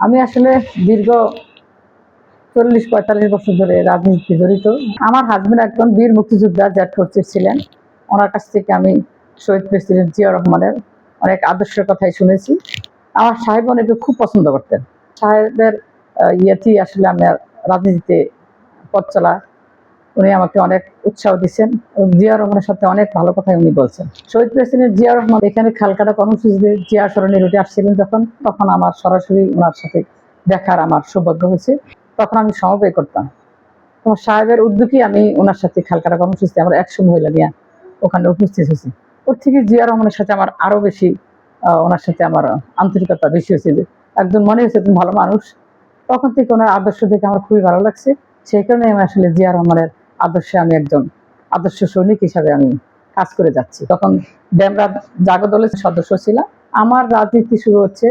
আমি আসলে দীর্ঘ 40-45 বছর ধরে রাজনীতিতে জড়িত। আমার হাজবেন্ড একজন বীর মুক্তিযোদ্ধা, জেড ফোর্সের ছিলেন। ওনার কাছ থেকে আমি শহীদ প্রেসিডেন্ট জিয়া রহমানের অনেক আদর্শের কথাই শুনেছি। আমার সাহেব অনেকে খুব পছন্দ করতেন। সাহেবের ইয়েতেই আসলে আমার রাজনীতিতে পথ চলা। উনি আমাকে অনেক উৎসাহ দিচ্ছেন এবং জিয়া রহমানের সাথে অনেক ভালো কথাই উনি বলছেন। শহীদ প্রেসিডেন্ট জিয়া রহমান এখানে খালকাটা কর্মসূচিতে জিয়া সরণি রুটে আসছিলেন তখন আমার সরাসরি ওনার সাথে দেখার আমার সৌভাগ্য হয়েছে। তখন আমি সমবায় করতাম। তোমার সাহেবের উদ্যোগে আমি ওনার সাথে খালকাটা কর্মসূচিতে আমরা 100 মহিলা নিয়ে ওখানে উপস্থিত হয়েছি। ওর থেকে জিয়া রহমানের সাথে আমার আরো বেশি ওনার সাথে আমার আন্তরিকতা বেশি হয়েছে। যে একজন মনে হয়েছে তুমি ভালো মানুষ। তখন থেকে ওনার আদর্শ দেখে আমার খুবই ভালো লাগছে। সেই কারণে আমি আসলে জিয়া রহমানের আদর্শে আমি একজন আদর্শ সৈনিক হিসাবে আমি কাজ করে যাচ্ছি। তখন ডেমরা জাগো দলের সদস্য ছিলাম। আমার রাজনীতি শুরু হচ্ছে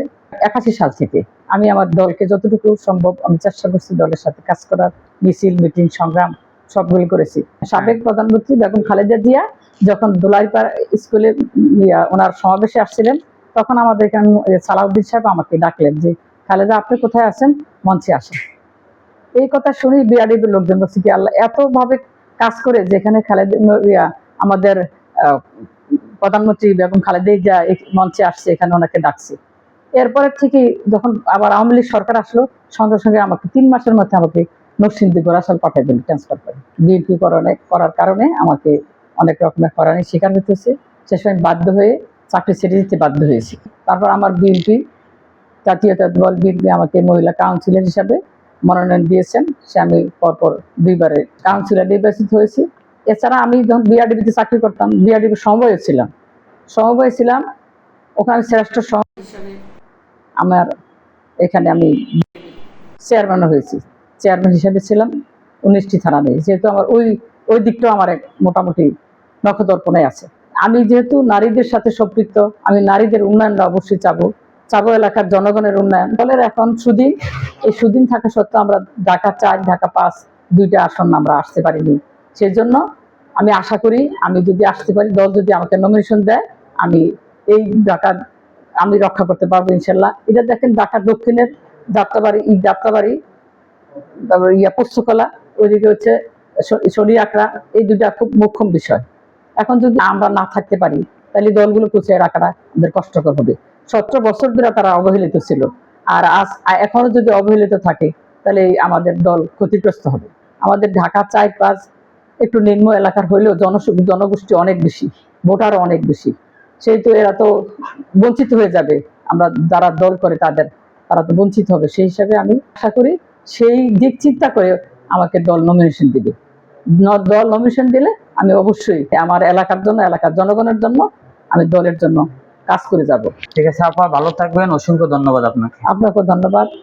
81 সাল থেকে। আমি আমার দলকে যতটুকু সম্ভব আমি চেষ্টা করছি দলের সাথে কাজ করার, মিছিল মিটিং সংগ্রাম সবগুলি করেছি। সাবেক প্রধানমন্ত্রী বেগম খালেদা জিয়া যখন দোলাইপাড়া স্কুলে ওনার সমাবেশে আসছিলেন, তখন আমাদের এখানে সালাউদ্দিন সাহেব আমাকে ডাকলেন যে খালেদা আপনি কোথায় আছেন, মঞ্চে আসেন। এই কথা শুনি বিআরডিবির লোকজন বলছে কি আল্লাহ এত ভাবে কাজ করে যেখানে খালেদা আমাদের প্রধানমন্ত্রী বেগম খালেদা জিয়া মঞ্চে আসছে, এখানে ওনাকে ডাকছে। এরপরে থেকে যখন আবার আওয়ামী লীগ সরকার আসলো, সঙ্গে সঙ্গে আমাকে 3 মাসের মধ্যে আমাকে নরসিংদী গোরাসাল পাঠিয়ে দিল ট্রান্সফার করে। বিএনপি করার কারণে আমাকে অনেক রকমের হয়রানির শিকার হতে হয়েছে। শেষে আমি বাধ্য হয়ে চাকরি ছেড়ে দিতে বাধ্য হয়েছি। তারপর আমার বিএনপি জাতীয়তাবাদী দল বিএনপি আমাকে মহিলা কাউন্সিলর হিসাবে মনোনয়ন দিয়েছেন। সে আমি পরপর 2বারে কাউন্সিলর নির্বাচিত হয়েছি। এছাড়া আমি যখন বিআরডিবিতে চাকরি করতাম, বিআরডিবির সমবায় ছিলাম। ওখানে শ্রেষ্ঠ হিসাবে আমার এখানে আমি চেয়ারম্যানও হয়েছি। চেয়ারম্যান হিসাবে ছিলাম 19টি থানা নিয়ে। যেহেতু আমার ওই দিকটাও আমার মোটামুটি নখদর্পণে আছে। আমি যেহেতু নারীদের সাথে সম্পৃক্ত, আমি নারীদের উন্নয়নটা অবশ্যই চাবো এলাকার জনগণের উন্নয়ন। দলের এখন সুদিন, এই সুদিন থাকা সত্ত্বেও আমরা ঢাকা 4, ঢাকা 5 2টা আসন আমরা আসতে পারিনি। সেই জন্য আমি আশা করি আমি যদি আসতে পারি, দল যদি আমাকে নমিনেশন দেয়, আমি এই ঢাকা আমি রক্ষা করতে পারবো ইনশাল্লাহ। এটা দেখেন ঢাকা দক্ষিণের যাত্রাবাড়ি তারপর পুস্তকলা, ওইদিকে হচ্ছে শনি আখড়া, এই 2টা খুব মুখ্য বিষয়। এখন যদি আমরা না থাকতে পারি তাহলে দলগুলো কুচিয়ে রাখাটা আমাদের কষ্টকর হবে। 17 বছর ধরে তারা অবহেলিত ছিল, আর এখনো যদি অবহেলিত থাকে তাহলে আমাদের দল ক্ষতিগ্রস্ত হবে। আমাদের ঢাকা 4-5 একটু নিম্ন এলাকার হইলেও জনগোষ্ঠী অনেক বেশি, ভোটারও অনেক বেশি। সেহেতু এরা তো বঞ্চিত হয়ে যাবে। আমরা যারা দল করে তারা তো বঞ্চিত হবে। সেই হিসাবে আমি আশা করি সেই দিক চিন্তা করে আমাকে দল নমিনেশন দিবে। দল নমিনেশন দিলে আমি অবশ্যই আমার এলাকার জন্য, এলাকার জনগণের জন্য আমি দলের জন্য কাজ করে যাব। ঠিক আছে আপা, ভালো থাকবেন। অসংখ্য ধন্যবাদ আপনাকে। আপনাকেও ধন্যবাদ।